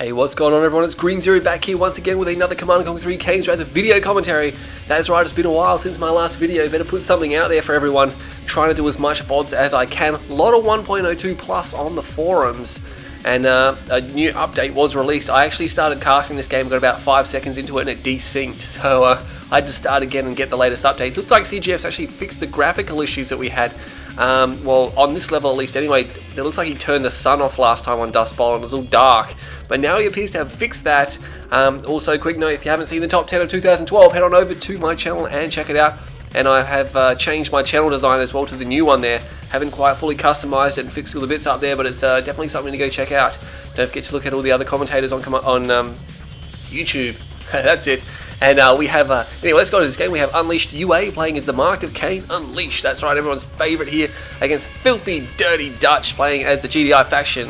Hey, what's going on everyone? It's Green Zero back here once again with another Command & Conquer 3 Kane's Wrath video commentary. That's right, it's been a while since my last video. Better put something out there for everyone. Trying to do as much VODs as I can. A lot of 1.02 plus on the forums. And a new update was released. I actually started casting this game, got about 5 seconds into it and it desynced. So I had to start again and get the latest updates. Looks like CGF's actually fixed the graphical issues that we had. Well, on this level at least anyway, it looks like he turned the sun off last time on Dust Bowl and it was all dark. But now he appears to have fixed that. Also, quick note, if you haven't seen the top 10 of 2012, head on over to my channel and check it out. And I have changed my channel design as well to the new one there. Haven't quite fully customized it and fixed all the bits up there, but it's definitely something to go check out. Don't forget to look at all the other commentators on YouTube. That's it. And we have, anyway, let's go to this game. We have Unleashed UA playing as the Mark of Kane Unleashed. That's right, everyone's favourite here against Filthy Dirty Dutch playing as the GDI faction.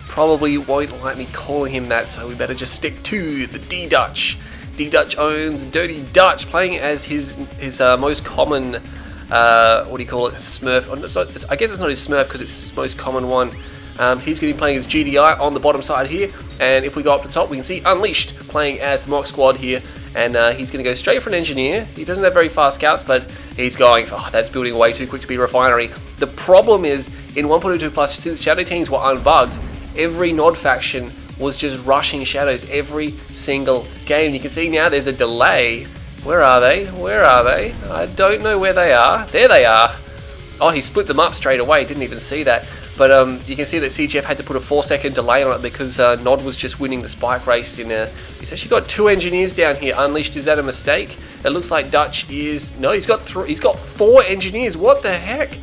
Probably won't like me calling him that, so we better just stick to the D-Dutch. D-Dutch owns Dirty Dutch playing as his most common, what do you call it, Smurf. I guess it's not his Smurf because it's his most common one. He's going to be playing as GDI on the bottom side here, and if we go up to the top we can see Unleashed playing as the Mock Squad here, and he's going to go straight for an engineer. He doesn't have very fast scouts, but he's going for, that's building way too quick to be a refinery. The problem is, in 1.02 plus, since Shadow Teams were unbugged, every Nod faction was just rushing Shadows every single game. You can see now there's a delay. Where are they? Where are they? I don't know where they are. There they are. Oh, he split them up straight away. Didn't even see that. But you can see that CGF had to put a 4-second delay on it because Nod was just winning the spike race. He's actually got 2 engineers down here. Unleashed, is that a mistake? It looks like Dutch is... No, he's got 4 engineers. What the heck?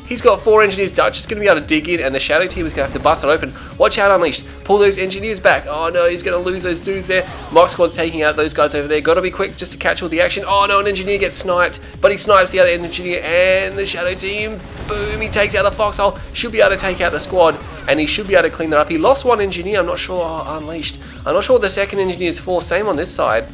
He's got 4 engineers. Dutch is going to be able to dig in, and the Shadow team is going to have to bust it open. Watch out, Unleashed. Pull those engineers back. Oh no, he's going to lose those dudes there. Mock Squad's taking out those guys over there. Got to be quick just to catch all the action. Oh no, an engineer gets sniped, but he snipes the other engineer, and the Shadow team, boom, he takes out the foxhole. Should be able to take out the squad, and he should be able to clean that up. He lost 1 engineer. I'm not sure. Oh, Unleashed. I'm not sure what the second engineer is for. Same on this side.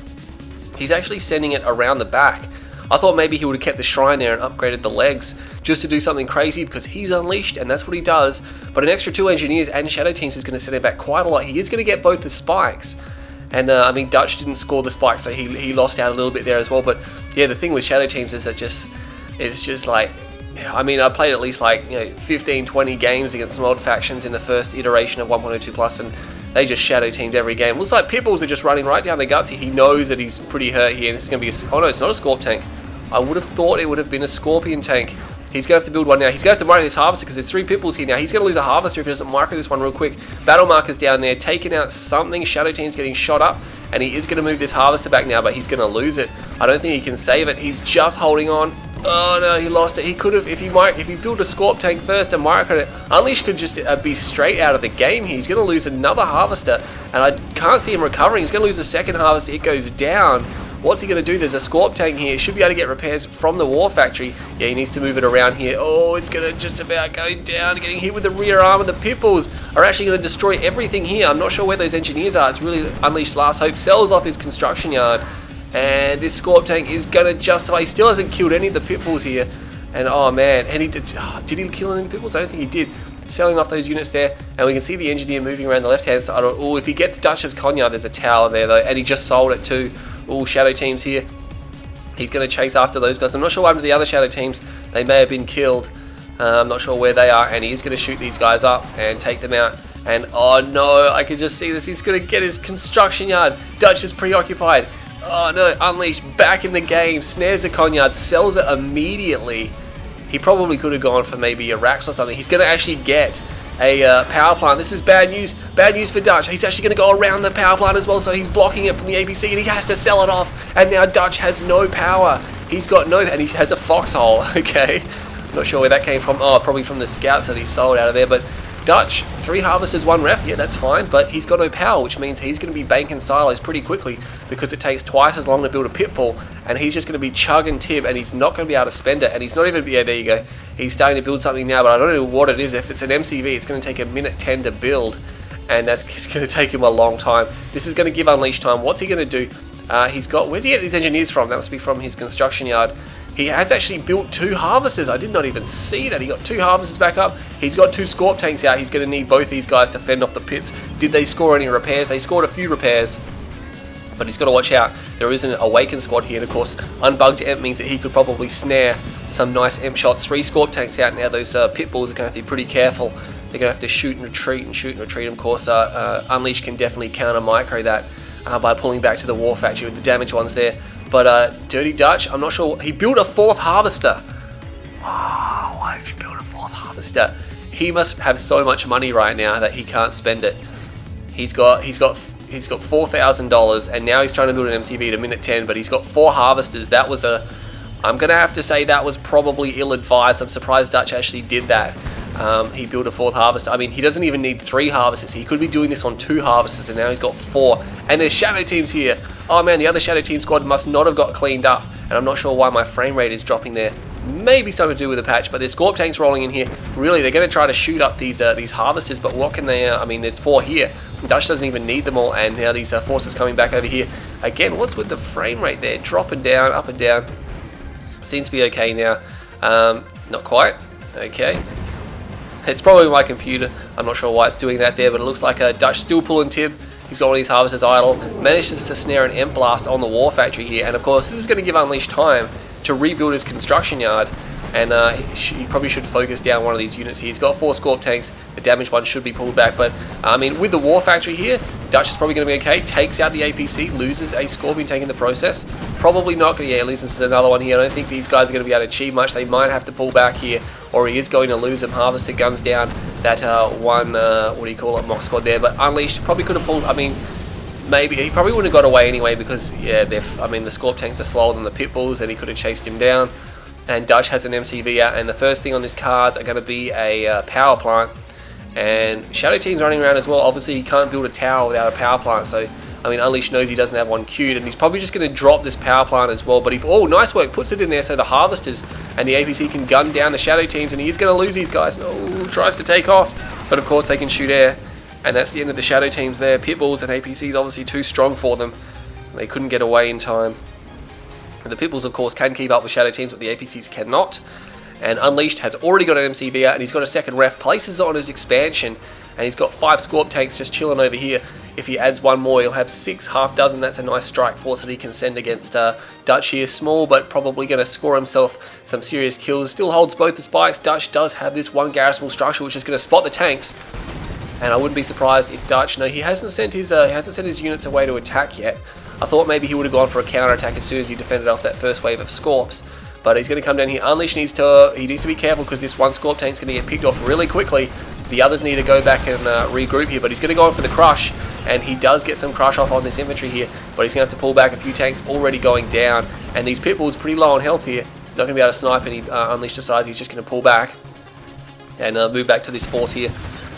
He's actually sending it around the back. I thought maybe he would have kept the shrine there and upgraded the legs just to do something crazy because he's Unleashed and that's what he does. But an extra 2 engineers and Shadow Teams is going to send him back quite a lot. He is going to get both the spikes. And I mean, Dutch didn't score the spikes, so he lost out a little bit there as well. But yeah, the thing with Shadow Teams is that it's just like, I mean, I played at least like 15, 20 games against some odd factions in the first iteration of 1.02 plus, and they just Shadow Teamed every game. Looks like Pitbulls are just running right down the guts here. He knows that he's pretty hurt here, and this is going to be oh no, it's not a Scorp tank. I would have thought it would have been a Scorpion tank. He's going to have to build one now. He's going to have to micro this Harvester because there's 3 Pitbulls here now. He's going to lose a Harvester if he doesn't micro this one real quick. Battle Marker's down there, taking out something. Shadow Team's getting shot up, and he is going to move this Harvester back now, but he's going to lose it. I don't think he can save it. He's just holding on. Oh no, he lost it. He could have, if he built a Scorp tank first and microed it, Unleashed could just be straight out of the game here. He's going to lose another Harvester, and I can't see him recovering. He's going to lose the second Harvester. It goes down. What's he going to do? There's a Scorp tank here. Should be able to get repairs from the War Factory. Yeah, he needs to move it around here. Oh, it's going to just about go down. Getting hit with the rear arm, and the Pitbulls are actually going to destroy everything here. I'm not sure where those engineers are. It's really Unleashed last hope. Sells off his construction yard. And this Scorp tank is going to justify. He still hasn't killed any of the Pitbulls here. And oh man, and he did he kill any of the Pitbulls? I don't think he did. Selling off those units there, and we can see the engineer moving around the left hand side. Oh, if he gets Dutch's Conyard, there's a tower there though, and he just sold it too. All Shadow Teams here. He's going to chase after those guys. I'm not sure what happened to the other Shadow Teams. They may have been killed. I'm not sure where they are, and he's going to shoot these guys up and take them out. And oh no, I can just see this. He's going to get his construction yard. Dutch is preoccupied. Oh no, Unleashed back in the game. Snares the Conyard, sells it immediately. He probably could have gone for maybe a Rax or something. He's going to actually get a power plant. This is bad news. Bad news for Dutch. He's actually going to go around the power plant as well, so he's blocking it from the APC, and he has to sell it off. And now Dutch has no power. He's got no, and he has a foxhole. Okay, not sure where that came from. Oh, probably from the scouts that he sold out of there. But Dutch, 3 harvesters, 1 ref. Yeah, that's fine. But he's got no power, which means he's going to be banking silos pretty quickly because it takes twice as long to build a Pitbull, and he's just going to be chugging Tib, and he's not going to be able to spend it. And he's not even. Yeah, there you go. He's starting to build something now, but I don't know what it is. If it's an MCV, it's going to take 1:10 to build, and that's going to take him a long time. This is going to give Unleashed time. What's he going to do? He's got, where's he get these engineers from? That must be from his construction yard. He has actually built 2 harvesters. I did not even see that. He got 2 harvesters back up. He's got 2 Scorp tanks out. He's going to need both these guys to fend off the pits. Did they score any repairs? They scored a few repairs, but he's got to watch out. There is an Awakened squad here, and of course, Unbugged Emp means that he could probably snare some nice Emp shots. 3 Scorp tanks out now. Those pit bulls are going to have to be pretty careful. They're going to have to shoot and retreat and shoot and retreat. Of course, Unleash can definitely counter micro that by pulling back to the War Factory with the damaged ones there. But Dirty Dutch, I'm not sure. He built a 4th harvester. Oh, why did you build a 4th harvester? He must have so much money right now that he can't spend it. He's got $4,000, and now he's trying to build an MCV to minute 10. But he's got 4 harvesters. That was I'm gonna have to say that was probably ill-advised. I'm surprised Dutch actually did that. He built a 4th harvester. I mean, he doesn't even need 3 harvesters. He could be doing this on 2 harvesters, and now he's got 4. And there's shadow teams here. Oh man, the other shadow team squad must not have got cleaned up, and I'm not sure why my frame rate is dropping there. Maybe something to do with the patch, but there's Scorp tanks rolling in here. Really, they're going to try to shoot up these harvesters, but what can they? I mean, there's 4 here. Dutch doesn't even need them all, and now these forces coming back over here. Again, what's with the frame rate there? Dropping down, up and down. Seems to be okay now. Not quite. Okay. It's probably my computer. I'm not sure why it's doing that there, but it looks like Dutch still pulling Tib. He's got one of these harvesters idle. Manages to snare an Emp Blast on the War Factory here, and of course this is going to give Unleash time to rebuild his construction yard, and he probably should focus down one of these units here. He's got 4 Scorp tanks. The damaged one should be pulled back, but I mean, with the War Factory here, Dutch is probably going to be okay. Takes out the APC, loses a Scorpion tank in the process. Probably not going to, yeah, loses another one here. I don't think these guys are going to be able to achieve much. They might have to pull back here, or he is going to lose them. Harvester guns down that one, what do you call it, mock squad there. But Unleashed probably could have pulled, I mean, maybe, he probably wouldn't have got away anyway because, yeah, I mean, the Scorp tanks are slower than the pit bulls, and he could have chased him down. And Dutch has an MCV out, and the first thing on this cards are going to be a power plant. And Shadow Team's running around as well. Obviously, he can't build a tower without a power plant, so, I mean, Unleash knows he doesn't have one queued, and he's probably just going to drop this power plant as well. But oh, nice work, puts it in there so the Harvesters and the APC can gun down the Shadow Teams, and he is going to lose these guys. No, tries to take off, but of course they can shoot air, and that's the end of the Shadow Teams there. Pitbulls and APCs obviously too strong for them. They couldn't get away in time. And the Pitbulls, of course, can keep up with Shadow Teams, but the APCs cannot. And Unleashed has already got an MCV out, and he's got a second ref, places it on his expansion, and he's got 5 Scorp tanks just chilling over here. If he adds one more, he'll have 6, half dozen. That's a nice strike force that he can send against Dutch here. Small, but probably going to score himself some serious kills. Still holds both the spikes. Dutch does have this one garrisonable structure, which is going to spot the tanks. And I wouldn't be surprised if Dutch, no, he hasn't sent his units away to attack yet. I thought maybe he would have gone for a counter attack as soon as he defended off that first wave of Scorps. But he's going to come down here. Unleash needs to be careful because this one Scorp tank's going to get picked off really quickly. The others need to go back and regroup here, but he's going to go in for the crush, and he does get some crush off on this infantry here, but he's going to have to pull back. A few tanks already going down, and these Pitbulls pretty low on health here. Not going to be able to snipe, and Unleash decides he's just going to pull back and move back to this force here,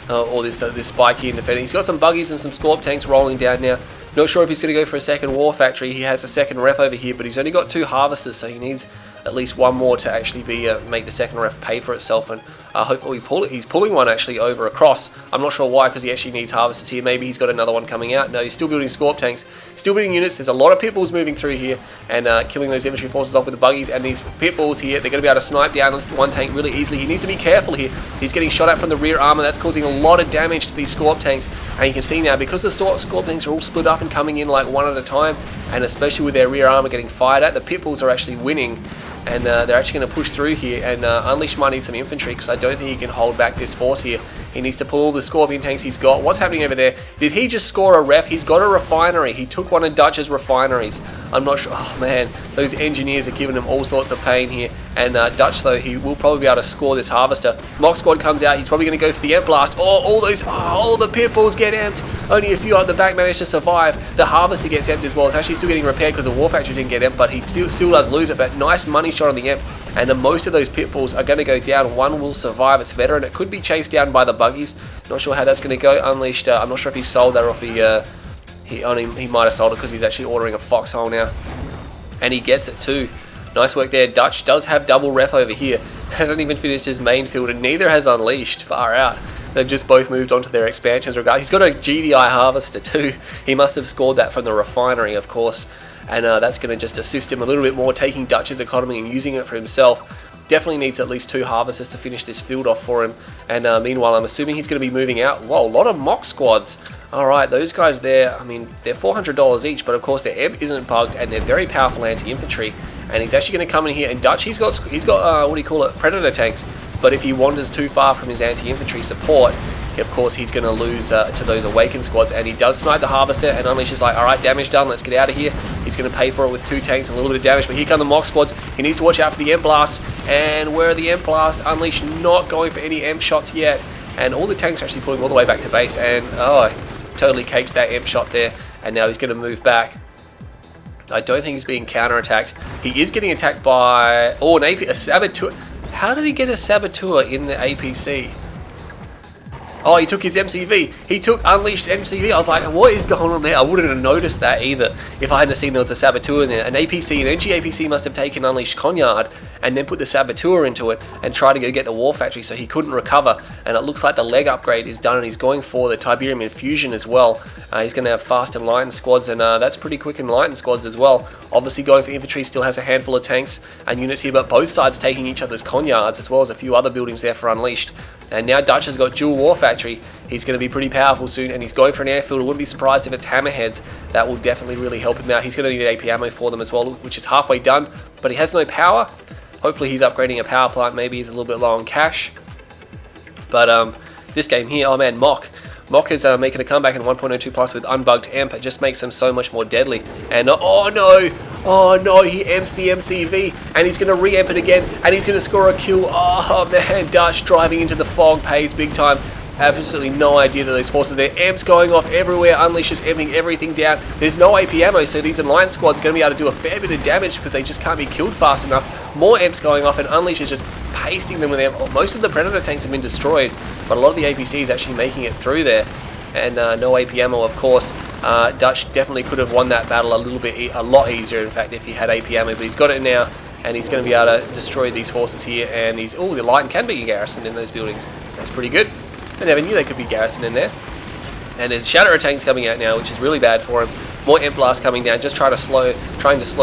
or this spike here in defending. He's got some buggies and some Scorp tanks rolling down now. Not sure if he's going to go for a second War Factory. He has a second ref over here, but he's only got 2 Harvesters, so he needs at least one more to actually be make the second ref pay for itself, and hopefully he's pulling one actually over across. I'm not sure why, because he actually needs Harvesters here. Maybe he's got another one coming out. No, he's still building Scorp tanks, still building units. There's a lot of Pitbulls moving through here and killing those infantry forces off with the buggies, and these Pitbulls here, they're going to be able to snipe down one tank really easily. He needs to be careful here. He's getting shot at from the rear armor. That's causing a lot of damage to these Scorp tanks, and you can see now, because the Scorp tanks are all split up and coming in like one at a time, and especially with their rear armor getting fired at, the Pitbulls are actually winning. And they're actually going to push through here, and Unleash might need some infantry, because I don't think he can hold back this force here. He needs to pull all the Scorpion tanks he's got. What's happening over there? Did he just score a ref? He's got a refinery. He took one of Dutch's refineries. I'm not sure. Oh man, those engineers are giving him all sorts of pain here. And Dutch, though, he will probably be able to score this Harvester. Mock Squad comes out. He's probably going to go for the Emp Blast. Oh, all the Pitbulls get amped. Only a few at the back manage to survive. The Harvester gets amped as well. It's actually still getting repaired because the War Factory didn't get amped, but he still does lose it. But nice money shot on the Emp. And most of those Pitbulls are going to go down. One will survive. It's veteran. It could be chased down by the buggies. Not sure how that's going to go. Unleashed. I'm not sure if he sold that or if he might have sold it because he's actually ordering a Foxhole now. And he gets it too. Nice work there. Dutch does have double ref over here. Hasn't even finished his main field, and neither has Unleashed. Far out. They've just both moved on to their expansions. He's got a GDI harvester too. He must have scored that from the refinery, of course. And that's going to just assist him a little bit more, taking Dutch's economy and using it for himself. Definitely needs at least 2 harvesters to finish this field off for him. And meanwhile, I'm assuming he's going to be moving out. Whoa, a lot of mock squads. Alright, those guys there, I mean, they're $400 each, but of course their EMP isn't bugged, and they're very powerful anti-infantry. And he's actually going to come in here, and Dutch, he's got what do you call it, Predator tanks. But if he wanders too far from his anti-infantry support, of course he's going to lose to those Awakened squads. And he does snipe the Harvester, and Unleash is like, alright, damage done, let's get out of here. He's going to pay for it with 2 tanks and a little bit of damage, but here come the mock squads. He needs to watch out for the EMP blasts. And where are the EMP blasts? Unleash not going for any EMP shots yet. And all the tanks are actually pulling all the way back to base, and oh, totally cakes that EMP shot there. And now he's going to move back. I don't think he's being counter-attacked. He is getting attacked by, oh, a Saboteur. How did he get a Saboteur in the APC? Oh, he took his MCV. He took Unleashed's MCV. I was like, what is going on there? I wouldn't have noticed that either if I hadn't seen there was a Saboteur in there. An APC, an NG APC must have taken Unleashed Conyard and then put the Saboteur into it and tried to go get the War Factory, so he couldn't recover. And it looks like the leg upgrade is done, and he's going for the Tiberium Infusion as well. He's going to have fast enlightened squads, and that's pretty quick enlightened squads as well. Obviously going for infantry, still has a handful of tanks and units here, but both sides taking each other's Conyards, as well as a few other buildings there for Unleashed. And now Dutch has got dual War Factory. He's going to be pretty powerful soon, and he's going for an airfield. I wouldn't be surprised if it's Hammerheads. That will definitely really help him out. He's going to need AP ammo for them as well, which is halfway done, but he has no power. Hopefully he's upgrading a power plant. Maybe he's a little bit low on cash. But this game here, oh man, Mock is making a comeback in 1.02 plus with unbugged EMP. It just makes him so much more deadly. And oh no, he EMPs the MCV, and he's going to re-EMP it again, and he's going to score a kill. Oh man, Dutch driving into the fog pays big time. Absolutely no idea that those forces there. EMPs going off everywhere. Unleash is EMPing everything down. There's no AP ammo, so these Alliance squads are going to be able to do a fair bit of damage because they just can't be killed fast enough. More EMPs going off, and Unleash is just pasting them with EMP. Most of the Predator tanks have been destroyed, but a lot of the APC is actually making it through there. And no AP ammo, of course. Dutch definitely could have won that battle a lot easier, in fact, if he had AP ammo, but he's got it now, and he's going to be able to destroy these forces here. And he's, oh, the Lion can be garrisoned in those buildings. That's pretty good. I never knew they could be garrisoned in there. And there's Shadow tanks coming out now, which is really bad for him. More EMP blasts coming down, just trying to slow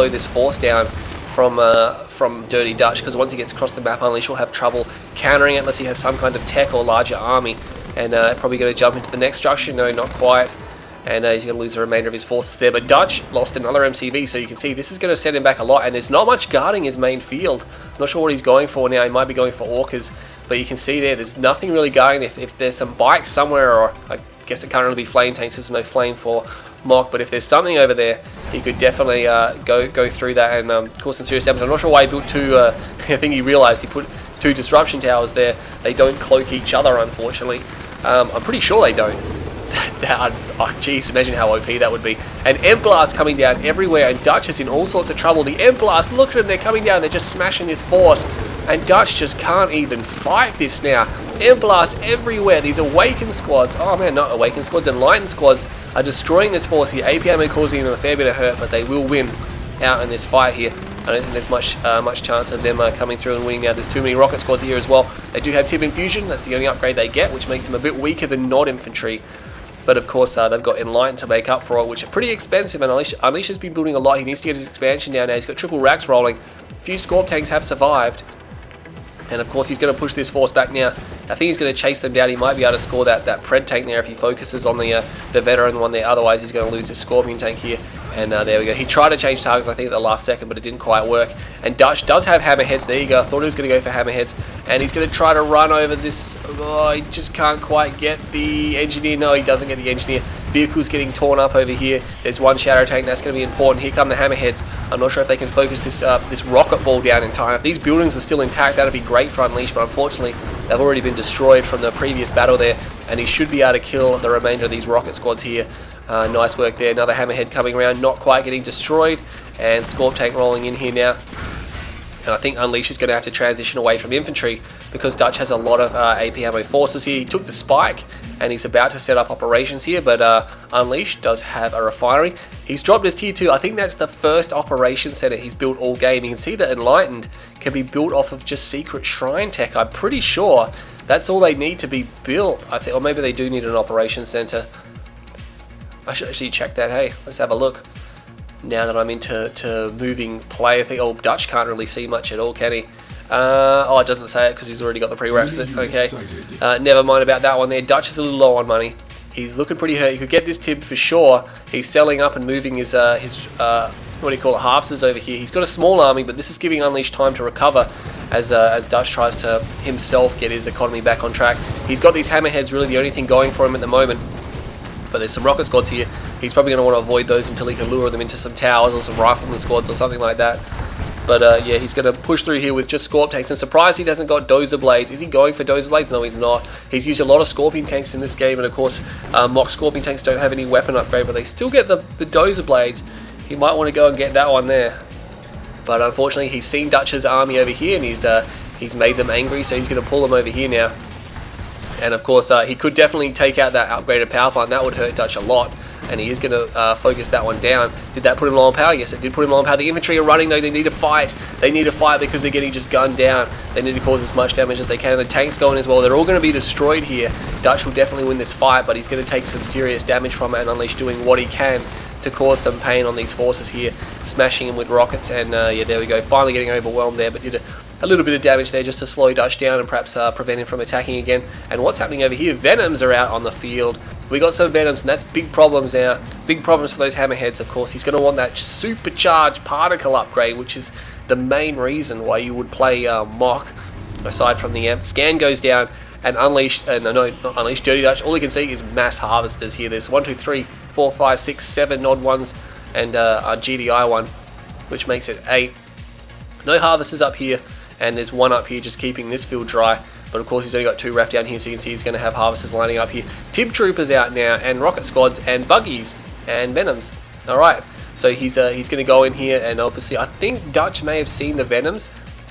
this force down from Dirty Dutch, because once he gets across the map, Unleash will have trouble countering it unless he has some kind of tech or larger army. And probably going to jump into the next structure. No, not quite. And he's going to lose the remainder of his forces there. But Dutch lost another MCV, so you can see this is going to set him back a lot. And there's not much guarding his main field. I'm not sure what he's going for now. He might be going for Orcas. But you can see there's nothing really guarding. If there's some bikes somewhere, or I guess it can't really be flame tanks. There's no flame for Mock. But if there's something over there, he could definitely go through that and cause some serious damage. I'm not sure why he built 2. I think he realized he put 2 disruption towers there. They don't cloak each other, unfortunately. I'm pretty sure they don't. Oh jeez, imagine how OP that would be. And EMP Blast coming down everywhere, and Dutch is in all sorts of trouble. The EMP Blast, look at them, they're coming down, they're just smashing this force. And Dutch just can't even fight this now. EMP Blast everywhere. These Awakened squads, oh man, not Awakened squads, Enlightened squads are destroying this force here. AP ammo causing them a fair bit of hurt, but they will win out in this fight here. I don't think there's much chance of them coming through and winning now. There's too many rocket squads here as well. They do have Tib Infusion. That's the only upgrade they get, which makes them a bit weaker than not infantry. But of course, they've got Enlightened to make up for it, which are pretty expensive. And Unleash has been building a lot. He needs to get his expansion down now. He's got triple racks rolling. A few Scorp tanks have survived. And of course, he's going to push this force back now. I think he's going to chase them down. He might be able to score that Pred tank there if he focuses on the veteran one there. Otherwise, he's going to lose his Scorpion tank here. And there we go. He tried to change targets, I think, at the last second, but it didn't quite work. And Dutch does have Hammerheads. There you go. I thought he was going to go for Hammerheads. And he's going to try to run over this. Oh, he just can't quite get the Engineer. No, he doesn't get the Engineer. Vehicle's getting torn up over here. There's one Shadow tank. That's going to be important. Here come the Hammerheads. I'm not sure if they can focus this rocket ball down in time. If these buildings were still intact, that would be great for Unleash, but unfortunately, they've already been destroyed from the previous battle there, and he should be able to kill the remainder of these rocket squads here. Nice work there. Another Hammerhead coming around, not quite getting destroyed, and Scorp tank rolling in here now. And I think Unleash is going to have to transition away from infantry because Dutch has a lot of AP ammo forces here. He took the spike and he's about to set up operations here, but Unleash does have a refinery. He's dropped his tier 2. I think that's the first operation center he's built all game. You can see that Enlightened can be built off of just secret shrine tech, I'm pretty sure. That's all they need to be built, I think. Or maybe they do need an operations center. I should actually check that. Hey, let's have a look. Now that I'm into moving play, I think Dutch can't really see much at all, can he? Oh, it doesn't say it because he's already got the prerequisite. Okay, never mind about that one there. Dutch is a little low on money. He's looking pretty hurt. He could get this tib for sure. He's selling up and moving his what do you call it, halfsters over here. He's got a small army, but this is giving Unleashed time to recover as Dutch tries to himself get his economy back on track. He's got these hammerheads, really the only thing going for him at the moment. But there's some rocket squads here. He's probably going to want to avoid those until he can lure them into some towers or some rifleman squads or something like that. But yeah, he's going to push through here with just Scorp tanks. I'm surprised he hasn't got Dozer Blades. Is he going for Dozer Blades? No, he's not. He's used a lot of Scorpion tanks in this game, and of course, mock Scorpion tanks don't have any weapon upgrade, but they still get the Dozer Blades. He might want to go and get that one there. But unfortunately, he's seen Dutch's army over here, and he's made them angry, so he's going to pull them over here now. And of course, he could definitely take out that upgraded power plant. That would hurt Dutch a lot. And he is going to focus that one down. Did that put him low on power? Yes, it did put him low on power. The infantry are running though. They need to fight. They need to fight because they're getting just gunned down. They need to cause as much damage as they can. And the tank's going as well. They're all going to be destroyed here. Dutch will definitely win this fight, but he's going to take some serious damage from it, and Unleashed doing what he can to cause some pain on these forces here, smashing him with rockets. And yeah, there we go. Finally getting overwhelmed there, but did a little bit of damage there just to slow Dutch down and perhaps prevent him from attacking again. And what's happening over here? Venoms are out on the field. We got some Venoms, and that's big problems now. Big problems for those hammerheads, of course. He's going to want that supercharged particle upgrade, which is the main reason why you would play Mock, aside from the amp. Scan goes down, and Unleashed, no, not Unleashed, Dirty Dutch, all you can see is mass harvesters here. There's 1, 2, 3, 4, 5, 6, 7 odd ones, and a GDI one, which makes it 8. No harvesters up here, and there's one up here just keeping this field dry. But of course he's only got 2 ref down here, so you can see he's going to have harvesters lining up here. Tib troopers out now, and rocket squads, and buggies, and venoms. Alright, so he's going to go in here, and obviously I think Dutch may have seen the venoms,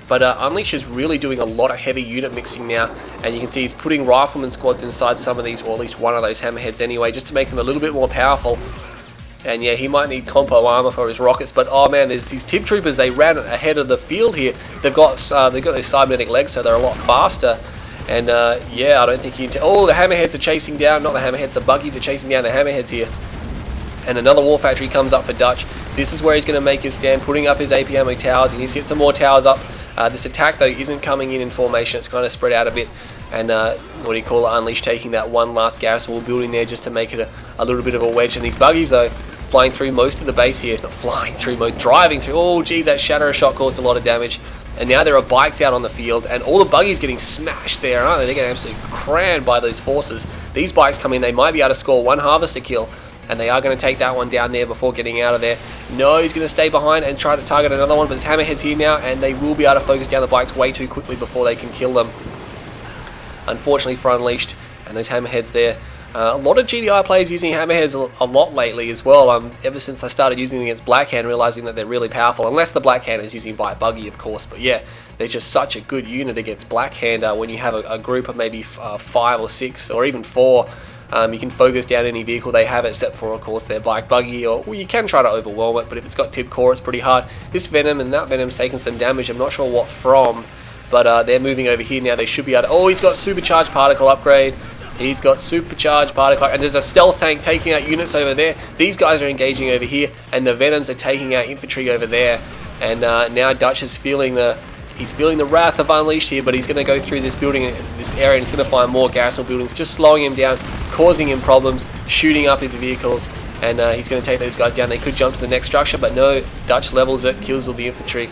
but Unleash is really doing a lot of heavy unit mixing now, and you can see he's putting rifleman squads inside some of these, or at least one of those hammerheads anyway, just to make them a little bit more powerful. And yeah, he might need compo armor for his rockets, but oh man, there's these tib troopers. They ran ahead of the field here. They've got those cybernetic legs, so they're a lot faster. And yeah, I don't think he. Oh, the hammerheads are chasing down. Not the hammerheads, the buggies are chasing down the hammerheads here. And another war factory comes up for Dutch. This is where he's going to make his stand, putting up his AP ammo towers. He needs to get some more towers up. This attack though isn't coming in formation. It's kind of spread out a bit. And what do you call it? Unleash taking that one last garrison wall building there just to make it a little bit of a wedge. And these buggies though, flying through most of the base here. Not flying through, driving through. Oh geez, that shatter shot caused a lot of damage. And now there are bikes out on the field, and all the buggies getting smashed there, aren't they? They're getting absolutely crammed by those forces. These bikes come in, they might be able to score one harvester kill, and they are going to take that one down there before getting out of there. No, he's going to stay behind and try to target another one, but there's hammerheads here now, and they will be able to focus down the bikes way too quickly before they can kill them. Unfortunately for Unleashed, and those hammerheads there. A lot of GDI players using hammerheads a lot lately as well. Ever since I started using them against Blackhand, realizing that they're really powerful, unless the Blackhand is using by buggy, of course. But yeah, they're just such a good unit against Blackhand. When you have a group of maybe 5 or 6 or even 4, you can focus down any vehicle they have, except for, of course, their bike buggy, or well, you can try to overwhelm it, but if it's got tib core, it's pretty hard. This Venom and that Venom's taken some damage. I'm not sure what from, but they're moving over here now. They should be able to... Oh, he's got supercharged particle upgrade. He's got supercharged particle, and there's a stealth tank taking out units over there. These guys are engaging over here, and the Venoms are taking out infantry over there. And now Dutch is feeling the wrath of Unleashed here, but he's going to go through this building, this area, and he's going to find more garrison buildings, just slowing him down, causing him problems, shooting up his vehicles, and he's going to take those guys down. They could jump to the next structure, but no, Dutch levels it, kills all the infantry.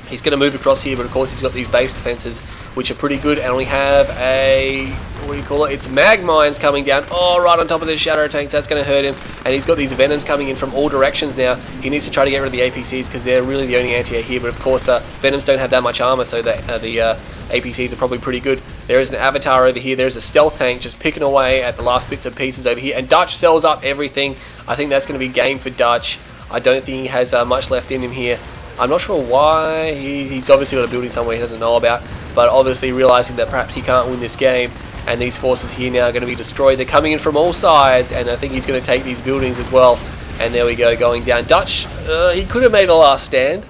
He's going to move across here, but of course he's got these base defenses, which are pretty good, and we have a, what do you call it? It's mag mines coming down. Oh, right on top of the shadow tanks. That's going to hurt him. And he's got these Venoms coming in from all directions now. He needs to try to get rid of the APCs because they're really the only anti-air here. But of course, Venoms don't have that much armor, so the APCs are probably pretty good. There is an avatar over here. There's a stealth tank just picking away at the last bits and pieces over here. And Dutch sells up everything. I think that's going to be game for Dutch. I don't think he has much left in him here. I'm not sure why. He's obviously got a building somewhere he doesn't know about, but obviously realizing that perhaps he can't win this game, and these forces here now are going to be destroyed. They're coming in from all sides, and I think he's going to take these buildings as well. And there we go, going down. Dutch, he could have made a last stand.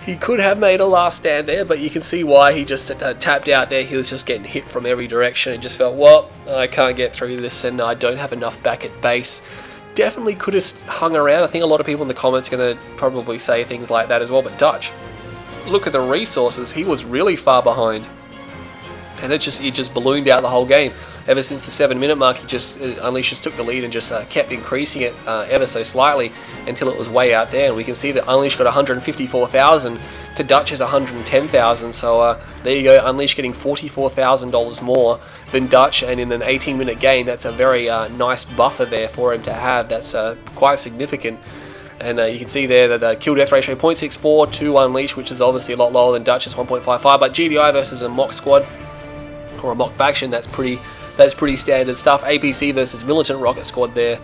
He could have made a last stand there, but you can see why he just tapped out there. He was just getting hit from every direction and just felt, well, I can't get through this and I don't have enough back at base. Definitely could have hung around. I think a lot of people in the comments are going to probably say things like that as well, but Dutch, look at the resources. He was really far behind. And it just ballooned out the whole game. Ever since the 7-minute mark, Unleash just took the lead and just kept increasing it ever so slightly until it was way out there. And we can see that Unleash got 154,000 to Dutch's 110,000. So there you go, Unleash getting $44,000 more than Dutch. And in an 18-minute game, that's a very nice buffer there for him to have. That's quite significant. And you can see there that the kill death ratio 0.64 to Unleash, which is obviously a lot lower than Dutch's 1.55. But GDI versus a mock squad or a mock faction, that's pretty standard stuff. APC versus militant rocket squad there.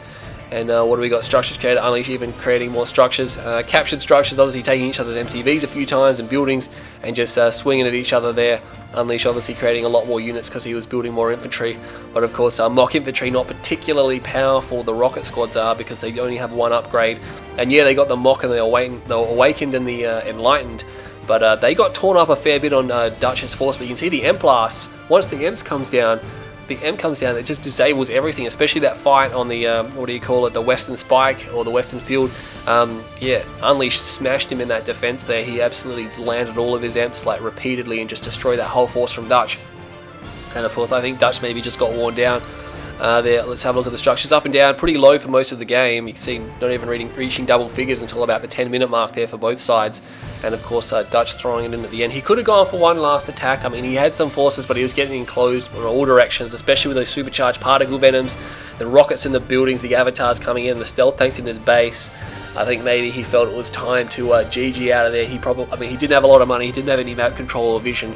And what do we got? Structures created, Unleash even creating more structures. Captured structures, obviously taking each other's MTVs a few times and buildings and just swinging at each other there. Unleash obviously creating a lot more units because he was building more infantry. But of course, mock infantry not particularly powerful. The rocket squads are, because they only have one upgrade. And yeah, they got the mock and the awakened and the enlightened. But they got torn up a fair bit on Dutch's force. But you can see the M blasts. Once the M comes down, it just disables everything, especially that fight on the, the Western Spike or the Western Field. Yeah, Unleash smashed him in that defense there. He absolutely landed all of his Emps like repeatedly and just destroyed that whole force from Dutch. And of course, I think Dutch maybe just got worn down. There, let's have a look at the structures. Up and down, pretty low for most of the game. You can see not even reaching double figures until about the 10-minute mark there for both sides. And of course, Dutch throwing it in at the end. He could have gone for one last attack. I mean, he had some forces, but he was getting enclosed in all directions, especially with those supercharged particle venoms, the rockets in the buildings, the avatars coming in, the stealth tanks in his base. I think maybe he felt it was time to GG out of there. He didn't have a lot of money. He didn't have any map control or vision.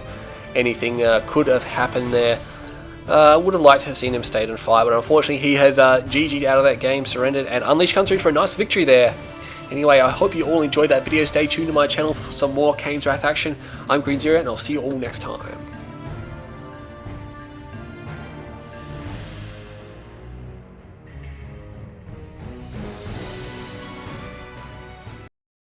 Anything could have happened there. Would have liked to have seen him stay and fight, but unfortunately he has GG'd out of that game, surrendered, and Unleash comes through for a nice victory there. Anyway, I hope you all enjoyed that video. Stay tuned to my channel for some more Kane's Wrath action. I'm Green Zero, and I'll see you all next time.